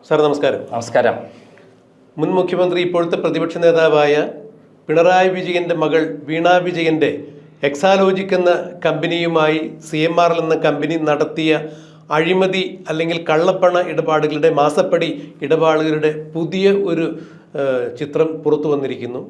Sir നമസ്കാരം. നമസ്കാരം. മുൻ മുഖ്യമന്ത്രി ഇപ്പോഴത്തെ പ്രതിപക്ഷ നേതാവായ പിണറായി വിജയൻ്റെ മകൾ വീണ വിജയൻ്റെ എക്സാലോജിക് എന്ന കമ്പനിയുമായി CMRL എന്ന കമ്പനി നടത്തിയ അഴിമതി അല്ലെങ്കിൽ കള്ളപ്പണ ഇടപാടുകളുടെ മാസപ്പടി ഇടപാടുകളുടെ പുതിയ ഒരു ചിത്രം പുറത്തു വന്നിരിക്കുന്നു.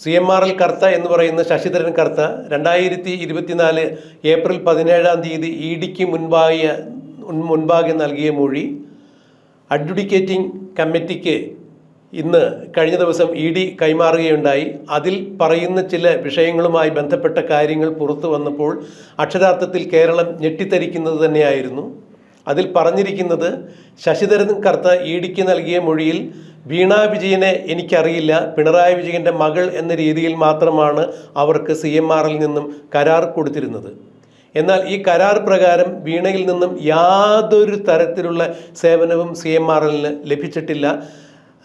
CMRL കർത്ത എന്ന് പറയുന്ന ശശിധരൻ കർത്ത 2024 ഏപ്രിൽ 17 EDക്ക് മുൻപാകെ നൽകിയ മൊഴി അഡ്ജുഡിക്കേറ്റിംഗ് കമ്മിറ്റിക്ക് ഇന്ന് കഴിഞ്ഞ ദിവസം ED കൈമാറുകയുണ്ടായി. അതിൽ പറയുന്ന ചില വിഷയങ്ങളുമായി ബന്ധപ്പെട്ട കാര്യങ്ങൾ പുറത്തു വന്നപ്പോൾ അക്ഷരാർത്ഥത്തിൽ കേരളം ഞെട്ടിത്തരിക്കുന്നത് തന്നെയായിരുന്നു. അതിൽ പറഞ്ഞിരിക്കുന്നത് ശശിധരൻ കർത്ത EDക്ക് നൽകിയ മൊഴിയിൽ വീണ വിജയനെ എനിക്കറിയില്ല, പിണറായി വിജയൻ്റെ മകൾ എന്ന രീതിയിൽ മാത്രമാണ് അവർക്ക് CMRL നിന്നും കരാർ കൊടുത്തിരുന്നത്. എന്നാൽ ഈ കരാർ പ്രകാരം വീണയിൽ നിന്നും യാതൊരു തരത്തിലുള്ള സേവനവും CMRLന് ലഭിച്ചിട്ടില്ല.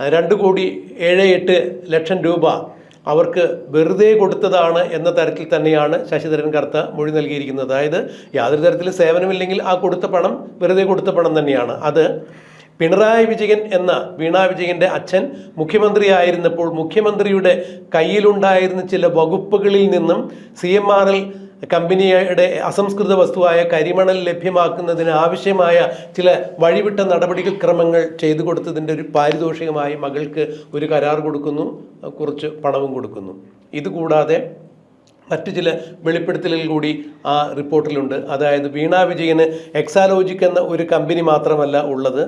2,78,00,000 രൂപ അവർക്ക് വെറുതെ കൊടുത്തതാണ് എന്ന തരത്തിൽ തന്നെയാണ് ശശിധരൻ കർത്ത മൊഴി നൽകിയിരിക്കുന്നത്. അതായത് യാതൊരു തരത്തിലും സേവനമില്ലെങ്കിൽ ആ കൊടുത്ത പണം വെറുതെ കൊടുത്ത പണം തന്നെയാണ്. അത് പിണറായി വിജയൻ എന്ന വീണ വിജയൻ്റെ അച്ഛൻ മുഖ്യമന്ത്രിയായിരുന്നപ്പോൾ മുഖ്യമന്ത്രിയുടെ കയ്യിലുണ്ടായിരുന്ന ചില വകുപ്പുകളിൽ നിന്നും CMRL കമ്പനിയുടെ അസംസ്കൃത വസ്തുവായ കരിമണൽ ലഭ്യമാക്കുന്നതിന് ആവശ്യമായ ചില വഴിവിട്ട ക്രമങ്ങൾ ചെയ്തു കൊടുത്തതിൻ്റെ ഒരു പാരിതോഷികമായി മകൾക്ക് ഒരു കരാർ കൊടുക്കുന്നു, കുറച്ച് പണവും കൊടുക്കുന്നു. ഇതുകൂടാതെ മറ്റു ചില വെളിപ്പെടുത്തലുകൾ കൂടി ആ റിപ്പോർട്ടിലുണ്ട്. അതായത് വീണ വിജയന് എക്സാലോജിക് എന്ന ഒരു കമ്പനി മാത്രമല്ല ഉള്ളത്,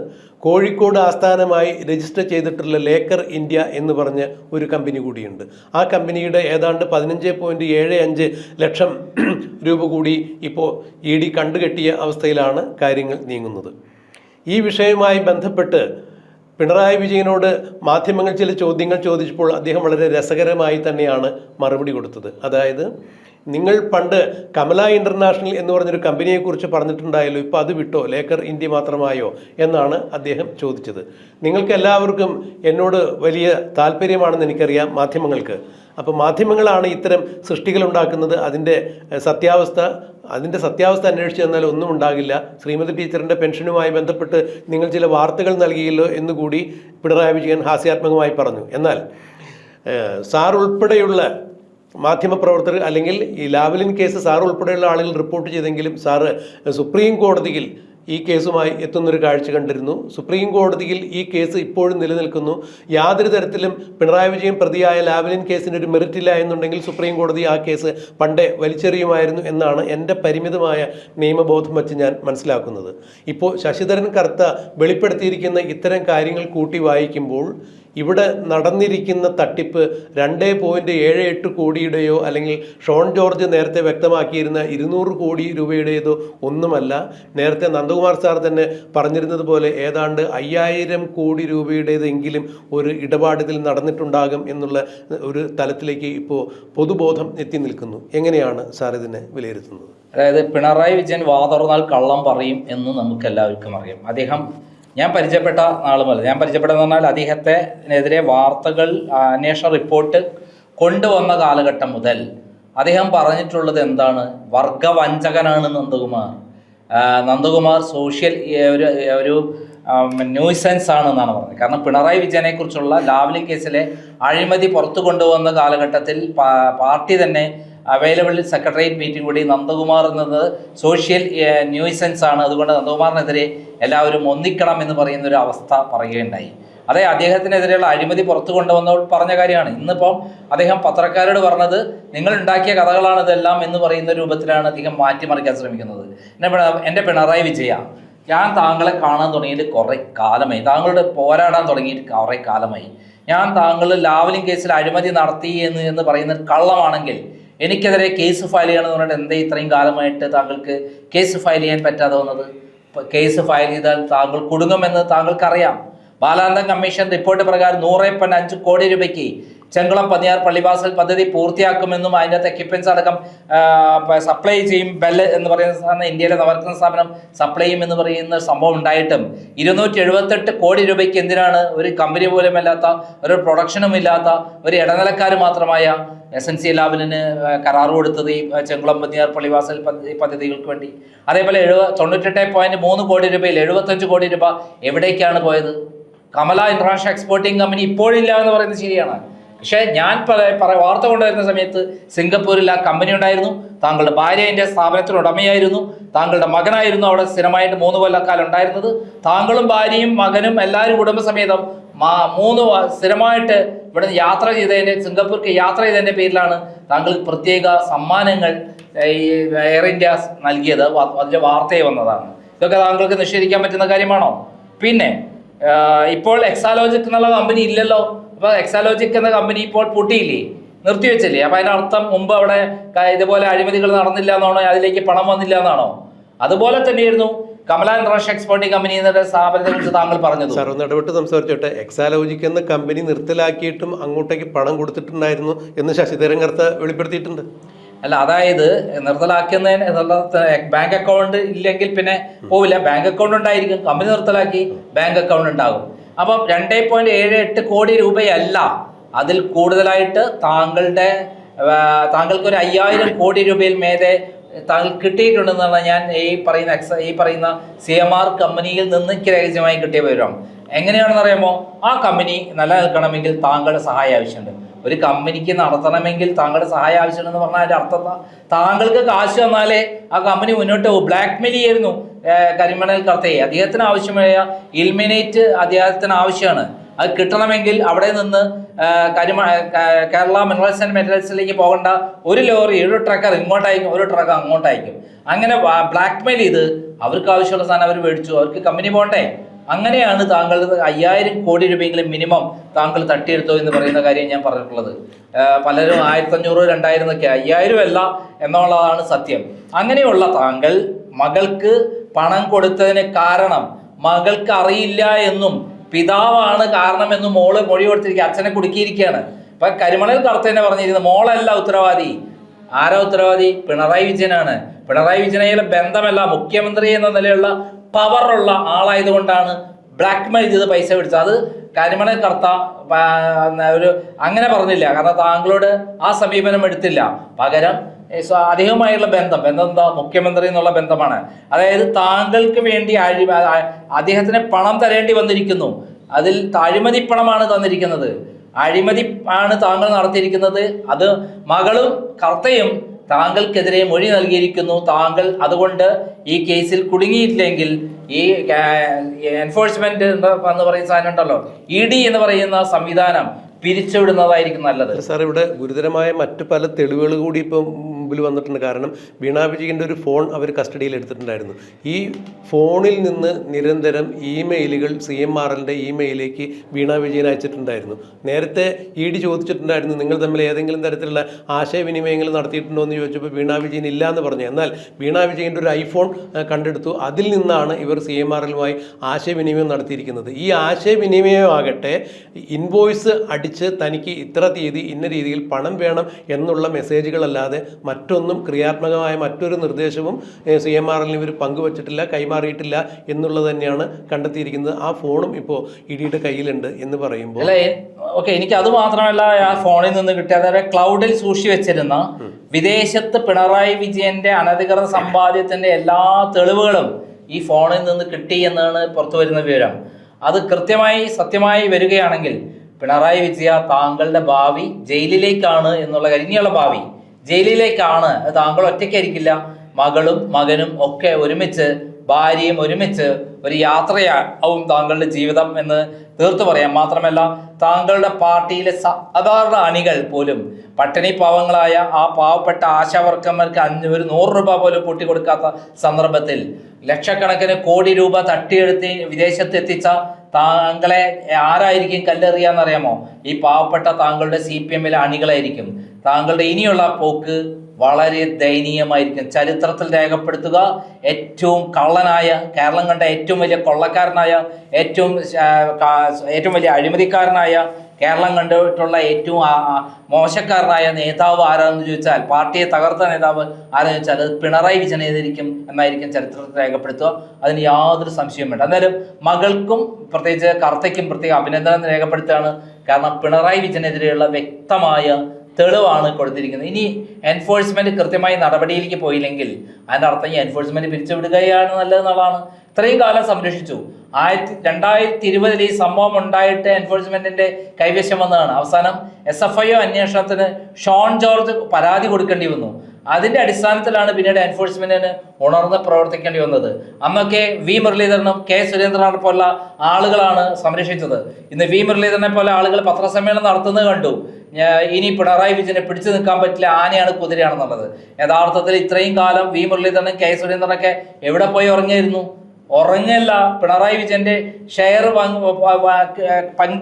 കോഴിക്കോട് ആസ്ഥാനമായി രജിസ്റ്റർ ചെയ്തിട്ടുള്ള ലേക്കർ ഇന്ത്യ എന്ന് പറഞ്ഞ ഒരു കമ്പനി കൂടിയുണ്ട്. ആ കമ്പനിയുടെ ഏതാണ്ട് 15.75 ലക്ഷം രൂപ കൂടി ഇപ്പോൾ ED കണ്ടുകെട്ടിയ അവസ്ഥയിലാണ് കാര്യങ്ങൾ നീങ്ങുന്നത്. ഈ വിഷയവുമായി ബന്ധപ്പെട്ട് പിണറായി വിജയനോട് മാധ്യമങ്ങൾ ചില ചോദ്യങ്ങൾ ചോദിച്ചപ്പോൾ അദ്ദേഹം വളരെ രസകരമായി തന്നെയാണ് മറുപടി കൊടുത്തത്. അതായത് നിങ്ങൾ പണ്ട് കമല ഇൻ്റർനാഷണൽ എന്ന് പറഞ്ഞൊരു കമ്പനിയെക്കുറിച്ച് പറഞ്ഞിട്ടുണ്ടായല്ലോ, ഇപ്പോൾ അത് വിട്ടോ, ലേക്കർ ഇന്ത്യ മാത്രമായോ എന്നാണ് അദ്ദേഹം ചോദിച്ചത്. നിങ്ങൾക്ക് എല്ലാവർക്കും എന്നോട് വലിയ താല്പര്യമാണെന്ന് എനിക്കറിയാം, മാധ്യമങ്ങൾക്ക്. അപ്പോൾ മാധ്യമങ്ങളാണ് ഇത്തരം സൃഷ്ടികൾ ഉണ്ടാക്കുന്നത്. അതിൻ്റെ സത്യാവസ്ഥ അന്വേഷിച്ച് തന്നാൽ ഒന്നും ഉണ്ടാകില്ല. ശ്രീമതി ടീച്ചറിൻ്റെ പെൻഷനുമായി ബന്ധപ്പെട്ട് നിങ്ങൾ ചില വാർത്തകൾ നൽകിയല്ലോ എന്നുകൂടി പിണറായി വിജയൻ ഹാസ്യാത്മകമായി പറഞ്ഞു. എന്നാൽ സാർ ഉൾപ്പെടെയുള്ള മാധ്യമപ്രവർത്തകർ അല്ലെങ്കിൽ ഈ ലാവ്ലിൻ കേസ് സാർ ഉൾപ്പെടെയുള്ള ആളുകൾ റിപ്പോർട്ട് ചെയ്തെങ്കിലും സാറ് സുപ്രീം കോടതിയിൽ ഈ കേസുമായി എത്തുന്നൊരു കാഴ്ച കണ്ടിരുന്നു. സുപ്രീം കോടതിയിൽ ഈ കേസ് ഇപ്പോഴും നിലനിൽക്കുന്നു. യാതൊരു തരത്തിലും പിണറായി വിജയൻ പ്രതിയായ ലാവ്ലിൻ കേസിന് ഒരു മെറിറ്റില്ല എന്നുണ്ടെങ്കിൽ സുപ്രീം കോടതി ആ കേസ് പണ്ടേ വലിച്ചെറിയുമായിരുന്നു എന്നാണ് എൻ്റെ പരിമിതമായ നിയമബോധം വച്ച് ഞാൻ മനസ്സിലാക്കുന്നത്. ഇപ്പോൾ ശശിധരൻ കർത്ത വെളിപ്പെടുത്തിയിരിക്കുന്ന ഇത്തരം കാര്യങ്ങൾ കൂട്ടി വായിക്കുമ്പോൾ ഇവിടെ നടന്നിരിക്കുന്ന തട്ടിപ്പ് 2.78 കോടിയുടെയോ അല്ലെങ്കിൽ ഷോൺ ജോർജ് നേരത്തെ വ്യക്തമാക്കിയിരുന്ന 200 കോടി രൂപയുടേതോ ഒന്നുമല്ല. നേരത്തെ നന്ദകുമാർ സാർ തന്നെ പറഞ്ഞിരുന്നത് പോലെ ഏതാണ്ട് 5000 കോടി രൂപയുടേതെങ്കിലും ഒരു ഇടപാടിൽ നടന്നിട്ടുണ്ടാകും എന്നുള്ള ഒരു തലത്തിലേക്ക് ഇപ്പോൾ പൊതുബോധം എത്തി നിൽക്കുന്നു. എങ്ങനെയാണ് സാർ ഇതിനെ വിലയിരുത്തുന്നത്? അതായത് പിണറായി വിജയൻ വാതുറന്നാൽ കള്ളം പറയും എന്ന് നമുക്ക് എല്ലാവർക്കും അറിയാം. ഞാൻ പരിചയപ്പെട്ട നാളുമല്ല, ഞാൻ പരിചയപ്പെട്ടെന്ന് പറഞ്ഞാൽ അദ്ദേഹത്തിനെതിരെ വാർത്തകൾ അന്വേഷണ റിപ്പോർട്ട് കൊണ്ടുവന്ന കാലഘട്ടം മുതൽ അദ്ദേഹം പറഞ്ഞിട്ടുള്ളത് എന്താണ്? വർഗവഞ്ചകനാണ് നന്ദകുമാർ സോഷ്യൽ ഒരു ന്യൂസൻസ് ആണെന്നാണ് പറഞ്ഞത്. കാരണം പിണറായി വിജയനെ കുറിച്ചുള്ള ലാവ്ലിൻ കേസിലെ അഴിമതി പുറത്തു കൊണ്ടുവന്ന കാലഘട്ടത്തിൽ പാർട്ടി തന്നെ അവൈലബിൾ സെക്രട്ടേറിയറ്റ് മീറ്റിംഗ് കൂടി നന്ദകുമാർ എന്നത് സോഷ്യൽ ന്യൂസൻസ് ആണ്, അതുകൊണ്ട് നന്ദകുമാറിനെതിരെ എല്ലാവരും ഒന്നിക്കണം എന്ന് പറയുന്ന ഒരു അവസ്ഥ പറയുകയുണ്ടായി. അതെ, അദ്ദേഹത്തിനെതിരെയുള്ള അഴിമതി പുറത്തു കൊണ്ടുവന്നപ്പോൾ പറഞ്ഞ കാര്യമാണ്. ഇന്നിപ്പം അദ്ദേഹം പത്രക്കാരോട് പറഞ്ഞത് നിങ്ങൾ ഉണ്ടാക്കിയ കഥകളാണ് ഇതെല്ലാം എന്ന് പറയുന്ന രൂപത്തിലാണ് അദ്ദേഹം മാറ്റിമറിക്കാൻ ശ്രമിക്കുന്നത്. എൻ്റെ പിണറായി വിജയ, ഞാൻ താങ്കളെ കാണാൻ തുടങ്ങിയിട്ട് കുറേ കാലമായി, താങ്കളുടെ പോരാടാൻ തുടങ്ങിയിട്ട് കുറേ കാലമായി. ഞാൻ താങ്കൾ ലാവ്ലിൻ കേസിൽ അഴിമതി നടത്തി എന്ന് പറയുന്നത് കള്ളമാണെങ്കിൽ എനിക്കെതിരെ കേസ് ഫയൽ ചെയ്യണമെന്ന് പറഞ്ഞിട്ട് എന്തേ ഇത്രയും കാലമായിട്ട് താങ്കൾക്ക് കേസ് ഫയൽ ചെയ്യാൻ പറ്റാതെ വന്നത്? കേസ് ഫയൽ ചെയ്താൽ താങ്കൾ കുടുങ്ങുമെന്ന് താങ്കൾക്കറിയാം. ബാലാനന്ദൻ കമ്മീഷൻ റിപ്പോർട്ട് പ്രകാരം 100.5 കോടി രൂപയ്ക്ക് ചെങ്കുളം പന്നിയാർ പള്ളിവാസൽ പദ്ധതി പൂർത്തിയാക്കുമെന്നും അതിൻ്റെ അകത്ത് എക്യുപ്മെന്റ്സ് അടക്കം സപ്ലൈ ചെയ്യും. ബെല്ല് എന്ന് പറയുന്ന സാധനം ഇന്ത്യയിലെ നവരത്ന സ്ഥാപനം സപ്ലൈ ചെയ്യും എന്ന് പറയുന്ന സംഭവം ഉണ്ടായിട്ടും 278 കോടി രൂപയ്ക്ക് എന്തിനാണ് ഒരു കമ്പനി പോലും അല്ലാത്ത, ഒരു പ്രൊഡക്ഷനും ഇല്ലാത്ത, ഒരു ഇടനിലക്കാർ മാത്രമായ SNC ലാവലിന് കരാർ കൊടുത്തത് ഈ ചെങ്കുളം പന്നിയാർ പള്ളിവാസൽ പദ്ധതികൾക്ക് വേണ്ടി? അതേപോലെ 98.3 കോടി രൂപയിൽ 75 കോടി രൂപ എവിടേക്കാണ് പോയത്? കമല ഇന്റർനാഷണൽ എക്സ്പോർട്ടിംഗ് കമ്പനി ഇപ്പോഴില്ല എന്ന് പറയുന്നത് ശരിയാണ്. പക്ഷേ ഞാൻ വാർത്ത കൊണ്ടുവരുന്ന സമയത്ത് സിംഗപ്പൂരിൽ ആ കമ്പനി ഉണ്ടായിരുന്നു. താങ്കളുടെ ഭാര്യ അതിൻ്റെ സ്ഥാപനത്തിന് ഉടമയായിരുന്നു. താങ്കളുടെ മകനായിരുന്നു അവിടെ സ്ഥിരമായിട്ട് 3 കൊല്ലക്കാലം ഉണ്ടായിരുന്നത്. താങ്കളും ഭാര്യയും മകനും എല്ലാവരും കുടുംബസമേതം 3 സ്ഥിരമായിട്ട് ഇവിടെ യാത്ര ചെയ്തതിൻ്റെ, സിംഗപ്പൂർക്ക് യാത്ര ചെയ്തതിൻ്റെ പേരിലാണ് താങ്കൾക്ക് പ്രത്യേക സമ്മാനങ്ങൾ ഈ എയർ ഇന്ത്യ നൽകിയത്. അതിൻ്റെ വാർത്തയെ വന്നതാണ്. ഇതൊക്കെ താങ്കൾക്ക് നിഷേധിക്കാൻ പറ്റുന്ന കാര്യമാണോ? പിന്നെ ഇപ്പോൾ എക്സാലോജിക് എന്നുള്ള കമ്പനി ഇല്ലല്ലോ. അപ്പോൾ എക്സാലോജിക് എന്ന കമ്പനി ഇപ്പോൾ പൂട്ടിയില്ലേ, നിർത്തിവെച്ചില്ലേ? അപ്പം അതിനർത്ഥം മുമ്പ് അവിടെ ഇതുപോലെ അഴിമതികൾ നടന്നില്ല എന്നാണോ, അതിലേക്ക് പണം വന്നില്ല എന്നാണോ? അതുപോലെ തന്നെയായിരുന്നു കമല ഇന്റർനാഷണൽ എക്സ്പോർട്ടിംഗ് കമ്പനി എന്ന സ്ഥാപനത്തെ കുറിച്ച് താങ്കൾ പറഞ്ഞത്. സാർ ഒന്ന് ഇടപെട്ട് സംസാരിച്ചോട്ടെ. എക്സാലോജിക് എന്ന കമ്പനി നിർത്തലാക്കിയിട്ടും അങ്ങോട്ടേക്ക് പണം കൊടുത്തിട്ടുണ്ടായിരുന്നു എന്ന് ശശിധരൻ കർത്ത വെളിപ്പെടുത്തിയിട്ടുണ്ട്. അല്ല, അതായത് നിർത്തലാക്കുന്നതിന് ബാങ്ക് അക്കൗണ്ട് ഇല്ലെങ്കിൽ പിന്നെ പോവില്ല. ബാങ്ക് അക്കൗണ്ട് ഉണ്ടായിരിക്കും, കമ്പനി നിർത്തലാക്കി ബാങ്ക് അക്കൗണ്ട് ഉണ്ടാകും. അപ്പം 2.78 കോടി രൂപയല്ല, അതിൽ കൂടുതലായിട്ട് താങ്കൾക്ക് ഒരു 5000 കോടി രൂപയിൽ മേലെ താങ്കൾ കിട്ടിയിട്ടുണ്ടെന്നാണ് ഞാൻ ഈ പറയുന്ന CMR കമ്പനിയിൽ നിന്ന് രഹസ്യമായി കിട്ടിയ വിവരം. എങ്ങനെയാണെന്ന് അറിയാമോ? ആ കമ്പനി നിലനിൽക്കണമെങ്കിൽ താങ്കളുടെ സഹായം ആവശ്യമുണ്ട്. ഒരു കമ്പനിക്ക് നടത്തണമെങ്കിൽ താങ്കളുടെ സഹായം ആവശ്യമുണ്ടെന്ന് പറഞ്ഞാൽ അതിൻ്റെ അർത്ഥം താങ്കൾക്ക് കാശ് തന്നാലേ ആ കമ്പനി മുന്നോട്ട് പോകും. ബ്ലാക്ക് മെയിൽ ചെയ്യായിരുന്നു കരിമണൽ കർത്തയെ. അദ്ദേഹത്തിന് ആവശ്യമായ ഇൽമിനേറ്റ് അദ്ദേഹത്തിന് ആവശ്യമാണ്. അത് കിട്ടണമെങ്കിൽ അവിടെ നിന്ന് കേരള മിനറൽസ് ആൻഡ് മെറ്റൽസിലേക്ക് പോകേണ്ട ഒരു ലോറി, ഒരു ട്രക്കർ ഇങ്ങോട്ടയക്കും, ഒരു ട്രക്കർ അങ്ങോട്ടയക്കും. അങ്ങനെ ബ്ലാക്ക് മെയിൽ ചെയ്ത് അവർക്ക് ആവശ്യമുള്ള സാധനം അവർ മേടിച്ചു. അവർക്ക് കമ്പനി പോകണ്ടേ? അങ്ങനെയാണ് താങ്കൾ 5000 കോടി രൂപയെങ്കിലും മിനിമം താങ്കൾ തട്ടിയെടുത്തോ എന്ന് പറയുന്ന കാര്യം ഞാൻ പറഞ്ഞിട്ടുള്ളത്. പലരും 1500, 2000 എന്നൊക്കെ, 5000 അല്ല എന്നുള്ളതാണ് സത്യം. അങ്ങനെയുള്ള താങ്കൾ മകൾക്ക് പണം കൊടുത്തതിന് കാരണം മകൾക്ക് അറിയില്ല എന്നും പിതാവാണ് കാരണമെന്നും മോള് മൊഴി കൊടുത്തിരിക്കുക, അച്ഛനെ കുടുക്കിയിരിക്കുകയാണ്. ഇപ്പൊ കരിമണൽ കർത്തേനെ പറഞ്ഞിരുന്നത് മോളല്ല ഉത്തരവാദി. ആരാ ഉത്തരവാദി? പിണറായി വിജയനാണ്. പിണറായി വിജയനെ ബന്ധമല്ല, മുഖ്യമന്ത്രി എന്ന നിലയുള്ള പവറുള്ള ആളായതുകൊണ്ടാണ് ബ്ലാക്ക് മെയിൽ ചെയ്ത് പൈസ പിടിച്ചത്. അത് കരിമണൽ കർത്ത അങ്ങനെ പറഞ്ഞില്ല. കാരണം താങ്കളോട് ആ സമീപനം എടുത്തില്ല. പകരം അധികമായുള്ള ബന്ധം എന്താ? മുഖ്യമന്ത്രി എന്നുള്ള ബന്ധമാണ്. അതായത് താങ്കൾക്ക് വേണ്ടി അദ്ദേഹത്തിന് പണം തരേണ്ടി വന്നിരിക്കുന്നു. അതിൽ അഴിമതി പണമാണ് തന്നിരിക്കുന്നത്. അഴിമതി ആണ് താങ്കൾ നടത്തിയിരിക്കുന്നത്. അത് മകളും കർത്തയും താങ്കൾക്കെതിരെ മൊഴി നൽകിയിരിക്കുന്നു. താങ്കൾ അതുകൊണ്ട് ഈ കേസിൽ കുടുങ്ങിയിട്ടില്ലെങ്കിൽ ഈ എൻഫോഴ്സ്മെന്റ് എന്ന് പറയുന്ന സാധനം ഉണ്ടല്ലോ, ED എന്ന് പറയുന്ന സംവിധാനം പിരിച്ചുവിടുന്നതായിരിക്കും നല്ലത്. സാർ, ഇവിടെ ഗുരുതരമായ മറ്റു പല തെളിവുകൾ കൂടി ഇപ്പം മുമ്പിൽ വന്നിട്ടുണ്ട്. കാരണം വീണാ വിജയൻ്റെ ഒരു ഫോൺ അവർ കസ്റ്റഡിയിൽ എടുത്തിട്ടുണ്ടായിരുന്നു. ഈ ഫോണിൽ നിന്ന് നിരന്തരം ഇമെയിലുകൾ CMRLൻ്റെ ഇമെയിലേക്ക് വീണാ വിജയൻ അയച്ചിട്ടുണ്ടായിരുന്നു. നേരത്തെ ED ചോദിച്ചിട്ടുണ്ടായിരുന്നു, നിങ്ങൾ തമ്മിൽ ഏതെങ്കിലും തരത്തിലുള്ള ആശയവിനിമയങ്ങൾ നടത്തിയിട്ടുണ്ടോ എന്ന് ചോദിച്ചപ്പോൾ വീണാ വിജയൻ ഇല്ല എന്ന് പറഞ്ഞു. എന്നാൽ വീണാ വിജയൻ്റെ ഒരു ഐഫോൺ കണ്ടെടുത്തു. അതിൽ നിന്നാണ് ഇവർ CMRLുമായി ആശയവിനിമയം നടത്തിയിരിക്കുന്നത്. ഈ ആശയവിനിമയമാകട്ടെ ഇൻവോയ്സ് അടിച്ച് തനിക്ക് ഇത്ര തീയതി ഇന്ന രീതിയിൽ പണം വേണം എന്നുള്ള മെസ്സേജുകളല്ലാതെ മറ്റൊന്നും ക്രിയാത്മകമായ മറ്റൊരു നിർദ്ദേശവും CMRLന് ഇവർ പങ്കുവച്ചിട്ടില്ല, കൈമാറിയിട്ടില്ല എന്നുള്ളത് തന്നെയാണ് കണ്ടെത്തിയിരിക്കുന്നത്. ആ ഫോണും ഇപ്പോൾ EDയുടെ കയ്യിലുണ്ട് എന്ന് പറയുമ്പോൾ എനിക്ക് അത് മാത്രമല്ല, ആ ഫോണിൽ നിന്ന് കിട്ടിയ അതായത് ക്ലൗഡിൽ സൂക്ഷിച്ചു വെച്ചിരുന്ന വിദേശത്ത് പിണറായി വിജയന്റെ അനധികൃത സമ്പാദ്യത്തിന്റെ എല്ലാ തെളിവുകളും ഈ ഫോണിൽ നിന്ന് കിട്ടി എന്നാണ് പുറത്തു വരുന്ന വിവരം. അത് കൃത്യമായി സത്യമായി വരികയാണെങ്കിൽ പിണറായി വിജയ താങ്കളുടെ ഭാവി ജയിലിലേക്കാണ് എന്നുള്ള കാര്യം, ഇനിയുള്ള ഭാവി ജയിലിലേക്കാണ്. താങ്കൾ ഒറ്റയ്ക്കായിരിക്കില്ല, മകളും മകനും ഒക്കെ ഒരുമിച്ച്, ഭാര്യയും ഒരുമിച്ച് ഒരു യാത്രയാവും താങ്കളുടെ ജീവിതം എന്ന് തീർത്തു പറയാം. മാത്രമല്ല താങ്കളുടെ പാർട്ടിയിലെ സാധാരണ അണികൾ പോലും പട്ടിണി പാവങ്ങളായ ആ പാവപ്പെട്ട ആശാവർക്കന്മാർക്ക് 100 രൂപ പോലും കൂട്ടിക്കൊടുക്കാത്ത സന്ദർഭത്തിൽ ലക്ഷക്കണക്കിന് കോടി രൂപ തട്ടിയെടുത്ത് വിദേശത്ത് എത്തിച്ച താങ്കളെ ആരായിരിക്കും കല്ലെറിയാന്നറിയാമോ? ഈ പാവപ്പെട്ട താങ്കളുടെ CPMലെ അണികളായിരിക്കും. താങ്കളുടെ ഇനിയുള്ള പോക്ക് വളരെ ദയനീയമായിരിക്കും. ചരിത്രത്തിൽ രേഖപ്പെടുത്തുക, ഏറ്റവും കള്ളനായ, കേരളം കണ്ട ഏറ്റവും വലിയ കൊള്ളക്കാരനായ, ഏറ്റവും വലിയ അഴിമതിക്കാരനായ കേരളം കണ്ടിട്ടുള്ള ഏറ്റവും മോശക്കാരനായ നേതാവ് ആരാണെന്ന് ചോദിച്ചാൽ, പാർട്ടിയെ തകർത്ത നേതാവ് ആരാന്ന് ചോദിച്ചാൽ അത് പിണറായി വിജയനായിരിക്കും എന്നായിരിക്കും ചരിത്രത്തിൽ രേഖപ്പെടുത്തുക. അതിന് യാതൊരു സംശയവും വേണ്ട. എന്നാലും മകൾക്കും പ്രത്യേകിച്ച് കർത്തയ്ക്കും പ്രത്യേക അഭിനന്ദനം രേഖപ്പെടുത്തുകയാണ്. കാരണം പിണറായി വിജയനെതിരെയുള്ള വ്യക്തമായ തെളിവാണ് കൊടുത്തിരിക്കുന്നത്. ഇനി എൻഫോഴ്സ്മെന്റ് കൃത്യമായി നടപടിയിലേക്ക് പോയില്ലെങ്കിൽ അതിൻ്റെ അർത്ഥം ഈ എൻഫോഴ്സ്മെന്റ് പിരിച്ചുവിടുകയാണ് നല്ലതെന്നുള്ളതാണ്. ഇത്രയും കാലം സംരക്ഷിച്ചു. 2020 ഈ സംഭവം ഉണ്ടായിട്ട് എൻഫോഴ്സ്മെന്റിന്റെ കൈവശം വന്നതാണ്. അവസാനം SFIO അന്വേഷണത്തിന് ഷോൺ ജോർജ് പരാതി കൊടുക്കേണ്ടി വന്നു. അതിന്റെ അടിസ്ഥാനത്തിലാണ് പിന്നീട് എൻഫോഴ്സ്മെന്റിന് ഉണർന്ന് പ്രവർത്തിക്കേണ്ടി വന്നത്. അന്നൊക്കെ വി മുരളീധരനും കെ സുരേന്ദ്രനെ പോലുള്ള ആളുകളാണ് സംരക്ഷിച്ചത്. ഇന്ന് വി മുരളീധരനെ പോലെ ആളുകൾ പത്രസമ്മേളനം നടത്തുന്നത് കണ്ടു. ഇനി പിണറായി വിജയനെ പിടിച്ചു നിൽക്കാൻ പറ്റില്ല, ആനയാണ് കുതിരയാണെന്നുള്ളത്. യഥാർത്ഥത്തിൽ ഇത്രയും കാലം വി മുരളീധരനും കെ സുരേന്ദ്രനൊക്കെ എവിടെ പോയി ഉറങ്ങിയിരുന്നു? ഉറങ്ങല്ല. പിണറായി വിജയന്റെ ഷെയർ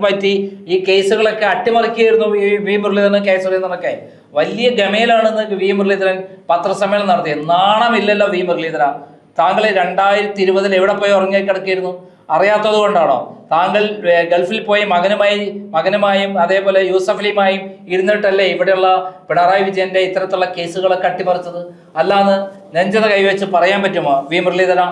പറ്റി ഈ കേസുകളൊക്കെ അട്ടിമറിക്കുകയായിരുന്നു വി മുരളീധരനും കെ സുരേന്ദ്രനൊക്കെ. വലിയ ഗമയിലാണെന്ന് വി മുരളീധരൻ പത്രസമ്മേളനം നടത്തിയത്. നാണമില്ലല്ലോ വി മുരളീധര. താങ്കൾ 2020 എവിടെ പോയി ഉറങ്ങി കിടക്കുകയായിരുന്നു? അറിയാത്തത് കൊണ്ടാണോ? താങ്കൾ ഗൾഫിൽ പോയി മകനുമായും അതേപോലെ യൂസഫലിയുമായും ഇരുന്നിട്ടല്ലേ ഇവിടെയുള്ള പിണറായി വിജയന്റെ ഇത്തരത്തിലുള്ള കേസുകളൊക്കെ അട്ടിമറിച്ചത്? അല്ലാന്ന് നെഞ്ചത കൈവച്ച് പറയാൻ പറ്റുമോ വി മുരളീധര?